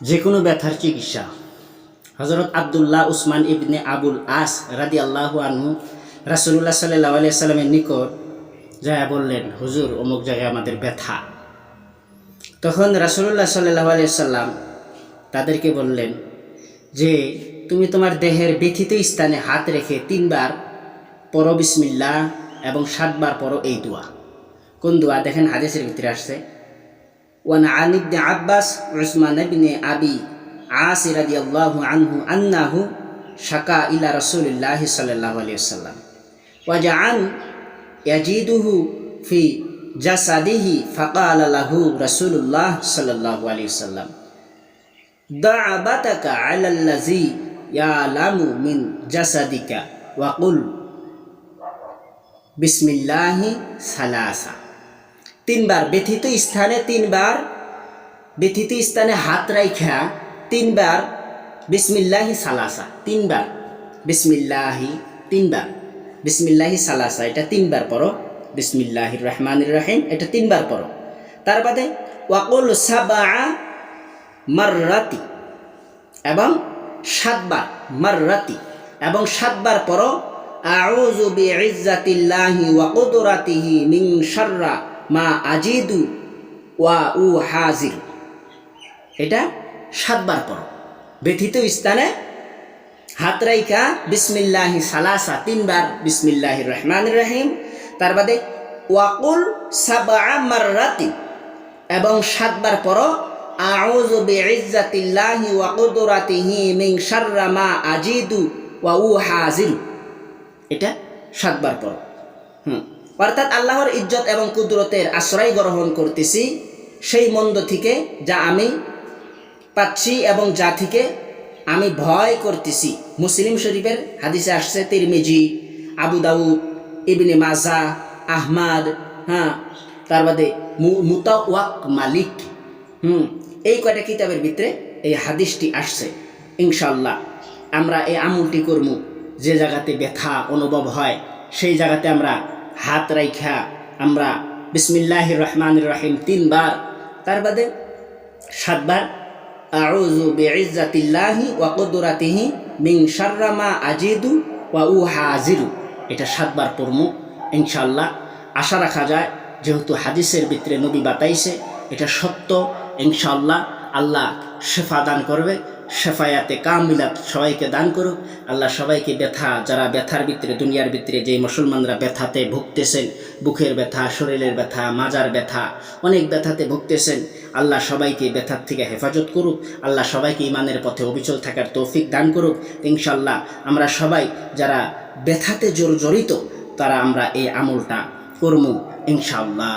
যে কোনো ব্যথার চিকিৎসা। হযরত আব্দুল্লাহ উসমান ইবনে আবুল আস রাদিয়াল্লাহু আনহু রাসূলুল্লাহ সাল্লাল্লাহু আলাইহি সাল্লামের নিকট যায় বললেন, হুজুর অমুক জায়গায় আমাদের ব্যথা। তখন রাসূলুল্লাহ সাল্লাল্লাহু আলাইহি সাল্লাম তাদেরকে বললেন যে তুমি তোমার দেহের ব্যথিত স্থানে হাত রেখে 3 বার পড়ো বিসমিল্লাহ এবং 7 বার পড়ো এই দোয়া। কোন দোয়া? দেখেন হাদিসের ভিতরে আসছে, ওয়ান আন ইবনে আব্বাস উসমান ইবনে আবি আস রাদিয়াল্লাহু আনহু আন্নাহু শাকা ইলা রাসূলিল্লাহ সাল্লাল্লাহু আলাইহি ওয়াসাল্লাম ওয়াজআন ইয়াজিদুহু ফি জাসাদিহি ফাকালা লাহু রাসূলুল্লাহ সাল্লাল্লাহু আলাইহি ওয়াসাল্লাম দা'াবাতাকা আলাল্লাযী ইয়ালামু মিন জাসাদিকা ওয়া কুল বিসমিল্লাহি সালাসা। 3 বার ব্যথিত স্থানে 3 বার ব্যথিত স্থানে হাত রাইখা 3 বার বিসমিল্লাহি সালাসা, 3 বার বিসমিল্লাহি, 3 বার বিসমিল্লাহি সালাসা, এটা 3 বার পড়ো। বিসমিল্লাহির রহমানির রহিম, এটা 3 বার পড়ো। তার বাদে ওয়াকুল সাবআ মাররাতি এবং 7 বার মাররাতি এবং 7 বার পড়ো আউযু বিইজ্জাতিল্লাহি ওয়া কুদরাতিহি মিন শাররা মা আজিদু ওয়া উহাজির, এটা 7 বার পড়ো। ব্যথিত স্থানে হাত রাইখা বিসমিল্লাহি সালাসা, 3 বার বিসমিল্লাহির রহমানির রহিম, তার বাদে ওয়াকুল সাবআ মাররাতি এবং 7 বার পড়ো আউযু বিইজ্জাতিল্লাহি ওয়া কুদরাতিহি মিন শাররা মা আজিদু ওয়া উহাজির, এটা 7 বার পড়ো। অর্থাৎ আল্লাহর ইজ্জত এবং কুদরতের আশ্রয় গ্রহণ করতেছি সেই মন্দ থেকে যা আমি পাচ্ছি এবং যা থেকে আমি ভয় করতেছি। মুসলিম শরীফের হাদিসে আসছে, তিরমিজি, আবু দাউদ, ইবনে মাজাহ, আহমদ, তার বাদে মুতাওয়াক মালিক, এই কয়টা কিতাবের ভিতরে এই হাদিসটি আসছে। ইনশাআল্লাহ আমরা এই আমলটি করব। যে জায়গাতে ব্যথা অনুভব হয় সেই জায়গাতে আমরা হাত রাইখা আমরা বিসমিল্লাহির রহমানির রহিম 3 বার, তার বাদে 7 বার আউযু বিইজ্জাতিল্লাহি ওয়া কুদরাতিহি মিন শাররা মা আজিদু ওয়া উহাজিরু, এটা 7 বার পড়মু ইনশাআল্লাহ। আশা রাখা যায় যেহেতু হাদিসের ভিতরে নবী বাতাইছে এটা সত্য, ইনশাআল্লাহ আল্লাহ শেফা দান করবে। শেফায়াতে কামিলাত সবাইকে দান করুক আল্লাহ। সবাইকে ব্যথা, যারা ব্যথার ভিতরে দুনিয়ার ভিতরে যে মুসলমানরা ব্যথাতে ভুগতেছেন, বুকের ব্যথা, শরীরের ব্যথা, মাজার ব্যথা, অনেক ব্যথাতে ভুগতেছেন, আল্লাহ সবাইকে ব্যথার থেকে হেফাজত করুক। আল্লাহ সবাইকে ইমানের পথে অবিচল থাকার তৌফিক দান করুক ইনশাআল্লাহ। আমরা সবাই যারা ব্যথাতে জড়িত তারা আমরা এই আমলটা করবো ইনশাআল্লাহ।